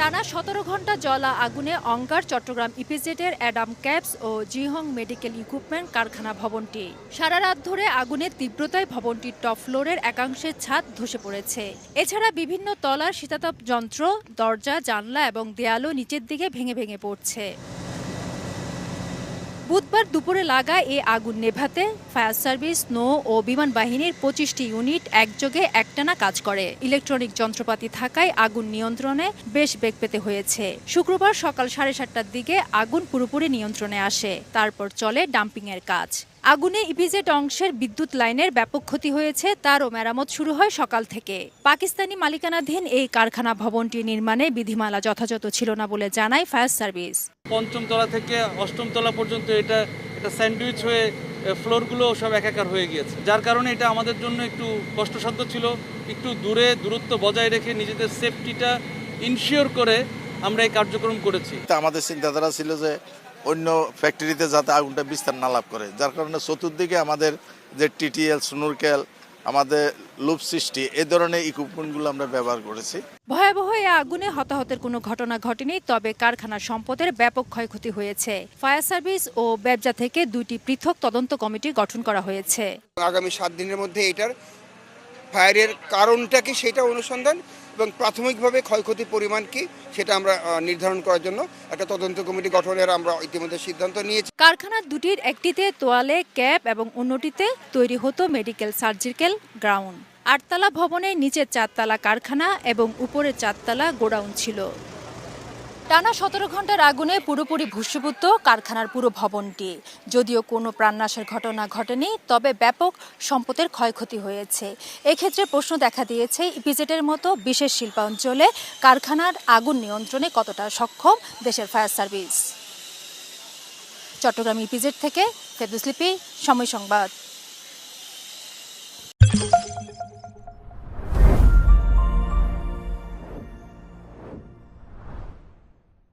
টানা ১৭ ঘন্টা জ্বলা আগুনে অঙ্গার চট্টগ্রাম ইপিজেডের অ্যাডাম ক্যাপস ও জিহং মেডিকেল ইকুইপমেন্ট কারখানা ভবনটি। সারা রাত ধরে আগুনের তীব্রতায় ভবনটির টপ ফ্লোরের একাংশের ছাদ ধসে পড়েছে। এছাড়া বিভিন্ন তলার শীতাতপ যন্ত্র, দরজা, জানলা এবং দেয়ালও নিচের দিকে ভেঙে ভেঙে পড়ছে। বুধবার দুপুরে লাগা এ আগুন নেভাতে ফায়ার সার্ভিস, নৌ ও বিমান বাহিনীর ২৫টি ইউনিট একযোগে একটানা কাজ করে। ইলেকট্রনিক যন্ত্রপাতি থাকায় আগুন নিয়ন্ত্রণে বেশ বেগ পেতে হয়েছে। শুক্রবার সকাল ৭:৩০টার দিকে আগুন পুরোপুরি নিয়ন্ত্রণে আসে। তারপর চলে ডাম্পিংয়ের কাজ। আগুনে ইপিজেড অংশের বিদ্যুৎ লাইনের ব্যাপক ক্ষতি হয়েছে, তারও মেরামত শুরু হয় সকাল থেকে। পাকিস্তানি মালিকানাধীন এই কারখানা ভবনটি নির্মাণে বিধিমালা যথাযথ ছিল না বলে জানায় ফায়ার সার্ভিস। পঞ্চম তলা থেকে অষ্টম তলা পর্যন্ত এটা স্যান্ডউইচ হয়ে ফ্লোরগুলো সব একাকার হয়ে গিয়েছে, যার কারণে এটা আমাদের জন্য একটু কষ্টসাধ্য ছিল। একটু দূরত্ব বজায় রেখে নিজেদের সেফটিটা ইনশিওর করে আমরা এই কার্যক্রম করেছি। আমাদের চিন্তাধারা ছিল যে অন্য ফ্যাক্টরিতে যাতে আগুনটা বিস্তার না লাভ করে, যার কারণে চতুর্দিকে আমাদের যে টিটিএল, স্নোরকেল, আমাদের লুপ সৃষ্টি, এই ধরনের ইকুইপমেন্টগুলো আমরা ব্যবহার করেছি। ভয়াবহ এই আগুনে হতাহতের কোনো ঘটনা ঘটেনি, তবে কারখানার সম্পদের ব্যাপক ক্ষয়ক্ষতি হয়েছে। ফায়ার সার্ভিস ও ব্যবসা থেকে ২টি পৃথক তদন্ত কমিটি গঠন করা হয়েছে। আগামী ৭ দিনের মধ্যে এটার ফায়ারের কারণটা কি সেটা অনুসন্ধান এবং প্রাথমিকভাবে ক্ষয়ক্ষতির পরিমাণ কি সেটা আমরা নির্ধারণ করার জন্য একটা তদন্ত কমিটি গঠনের আমরা ইতিমধ্যে সিদ্ধান্ত নিয়েছি। কারখানার দুটির একটিতে তোয়ালে, ক্যাপ এবং অন্যটিতে তৈরি হতো মেডিকেল সার্জিক্যাল গ্রাউন্ড। ৮তলা ভবনের নিচের ৪তলা কারখানা এবং উপরের ৪তলা গোডাউন ছিল। টানা ১৭ ঘন্টার আগুনে পুরোপুরি ভস্মীভূত কারখানার পুরো ভবনটি। যদিও কোনো প্রাণনাশের ঘটনা ঘটেনি, তবে ব্যাপক সম্পদের ক্ষয়ক্ষতি হয়েছে। এক্ষেত্রে প্রশ্ন দেখা দিয়েছে, ইপিজেডের মতো বিশেষ শিল্পাঞ্চলে কারখানার আগুন নিয়ন্ত্রণে কতটা সক্ষম দেশের ফায়ার সার্ভিস। চট্টগ্রাম ইপিজেড থেকে ফেরদৌস লিপি, সময় সংবাদ।